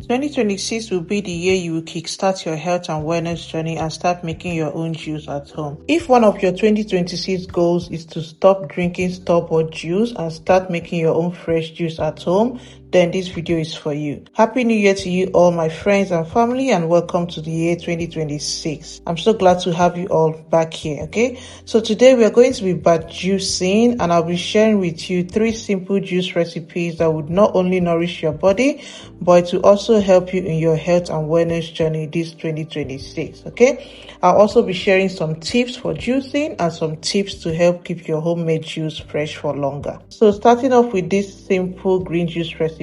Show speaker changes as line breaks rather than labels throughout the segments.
2026 will be the year you will kickstart your health and wellness journey and start making your own juice at home. If one of your 2026 goals is to stop drinking store-bought juice and start making your own fresh juice at home, then this video is for you. Happy New Year to you all, my friends and family, and welcome to the year 2026. I'm so glad to have you all back here, okay? So today we are going to be batch juicing, and I'll be sharing with you 3 simple juice recipes that would not only nourish your body, but to also help you in your health and wellness journey this 2026, okay? I'll also be sharing some tips for juicing and some tips to help keep your homemade juice fresh for longer. So starting off with this simple green juice recipe,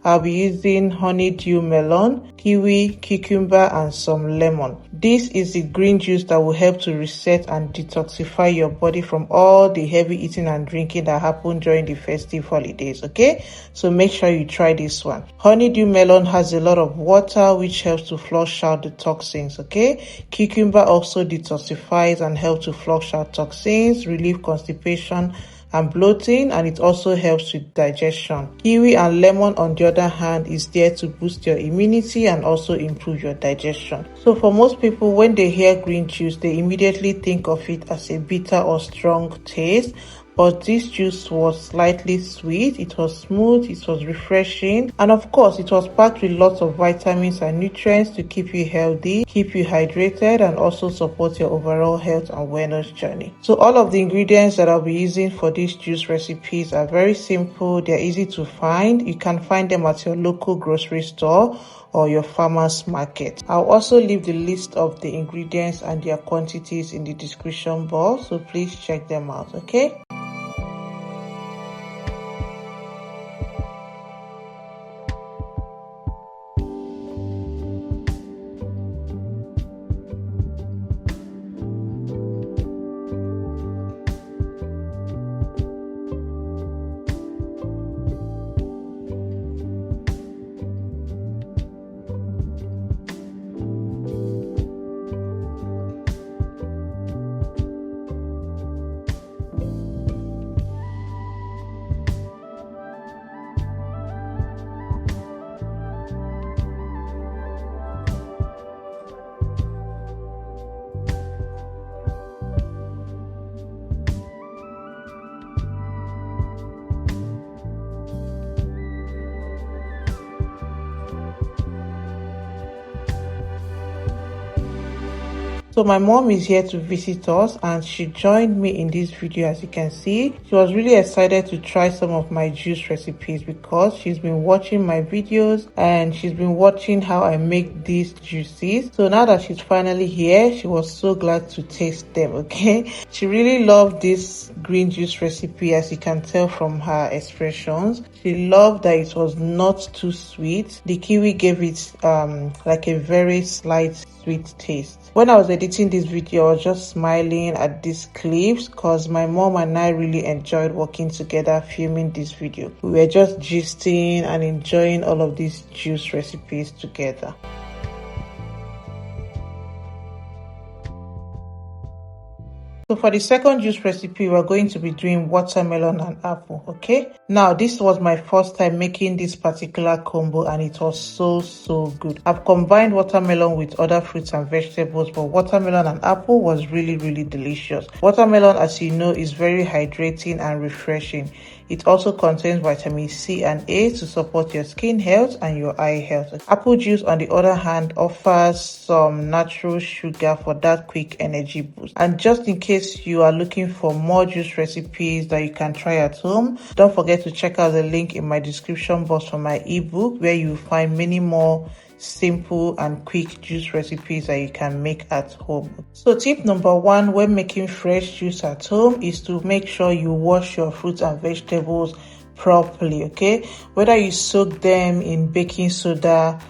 I'll be using honeydew melon, kiwi, cucumber, and some lemon. This is the green juice that will help to reset and detoxify your body from all the heavy eating and drinking that happened during the festive holidays, okay? So make sure you try this one. Honeydew melon has a lot of water which helps to flush out the toxins, okay? Cucumber also detoxifies and helps to flush out toxins, relieve constipation and bloating, and it also helps with digestion. Kiwi and lemon, on the other hand, is there to boost your immunity and also improve your digestion. So for most people, when they hear green juice, they immediately think of it as a bitter or strong taste. But this juice was slightly sweet, it was smooth, it was refreshing, and of course it was packed with lots of vitamins and nutrients to keep you healthy, keep you hydrated, and also support your overall health and wellness journey. So all of the ingredients that I'll be using for these juice recipes are very simple, they're easy to find. You can find them at your local grocery store or your farmer's market. I'll also leave the list of the ingredients and their quantities in the description box, so please check them out, okay? So my mom is here to visit us and she joined me in this video. As you can see, she was really excited to try some of my juice recipes because she's been watching my videos and she's been watching how I make these juices. So now that she's finally here, she was so glad to taste them, okay? She really loved this green juice recipe, as you can tell from her expressions. She loved that it was not too sweet. The kiwi gave it like a very slight sweet taste. When I was editing this video, I was just smiling at these clips because my mom and I really enjoyed working together filming this video. We were just gisting and enjoying all of these juice recipes together. So for the second juice recipe, we're going to be doing watermelon and apple, okay? Now, this was my first time making this particular combo and it was so good. I've combined watermelon with other fruits and vegetables, but watermelon and apple was really delicious. Watermelon, as you know, is very hydrating and refreshing. It also contains vitamin C and A to support your skin health and your eye health. Apple juice, on the other hand, offers some natural sugar for that quick energy boost. And just in case you are looking for more juice recipes that you can try at home, don't forget to check out the link in my description box for my ebook, where you will find many more simple and quick juice recipes that you can make at home. So tip number 1 when making fresh juice at home is to make sure you wash your fruits and vegetables properly, okay? Whether you soak them in baking soda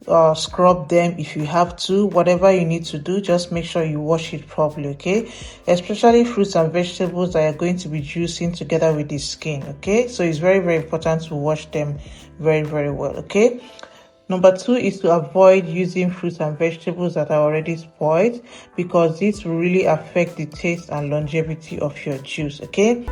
or scrub them if you have to, whatever you need to do, just make sure you wash it properly, okay? Especially fruits and vegetables that are going to be juicing together with the skin, okay? So it's very important to wash them very well, okay? Number 2 is to avoid using fruits and vegetables that are already spoiled, because this will really affect the taste and longevity of your juice, okay?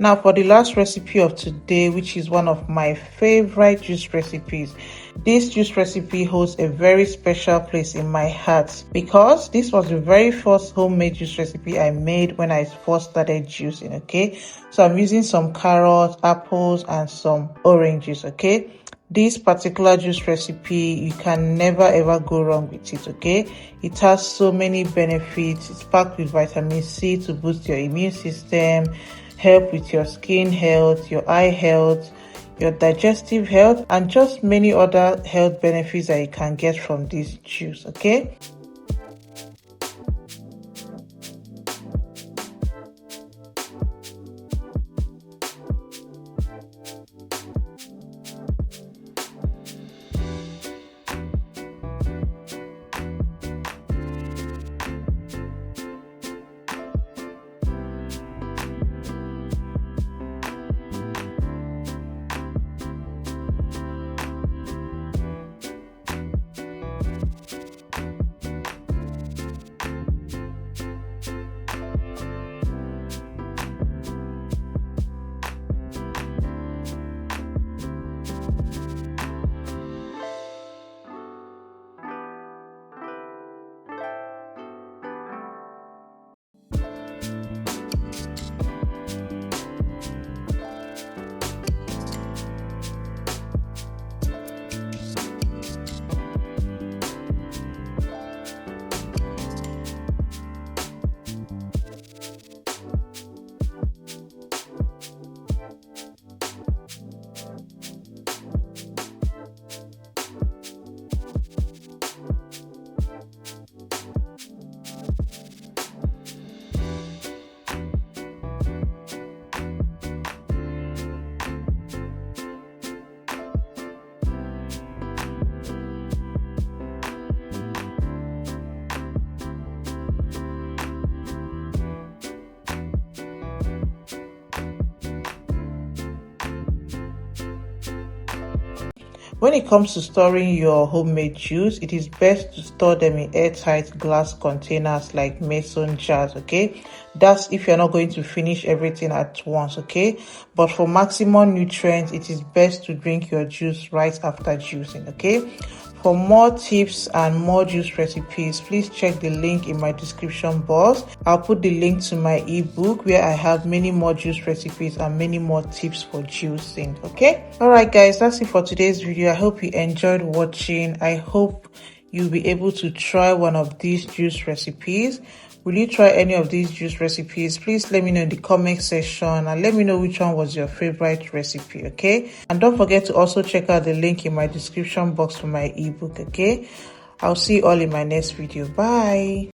Now for the last recipe of today, which is one of my favorite juice recipes. This juice recipe holds a very special place in my heart because this was the very first homemade juice recipe I made when I first started juicing, okay? So I'm using some carrots, apples, and some oranges, okay? This particular juice recipe, you can never ever go wrong with it, okay? It has so many benefits. It's packed with vitamin C to boost your immune system, help with your skin health, your eye health, your digestive health, and just many other health benefits that you can get from this juice, okay? When it comes to storing your homemade juice, it is best to store them in airtight glass containers like mason jars, okay? That's if you're not going to finish everything at once, okay? But for maximum nutrients, it is best to drink your juice right after juicing, okay? For more tips and more juice recipes, please check the link in my description box. I'll put the link to my ebook where I have many more juice recipes and many more tips for juicing, okay? Alright guys, that's it for today's video. I hope you enjoyed watching. I hope you'll be able to try one of these juice recipes. Will you try any of these juice recipes? Please let me know in the comment section and let me know which one was your favorite recipe, okay? And don't forget to also check out the link in my description box for my ebook, okay? I'll see you all in my next video. Bye.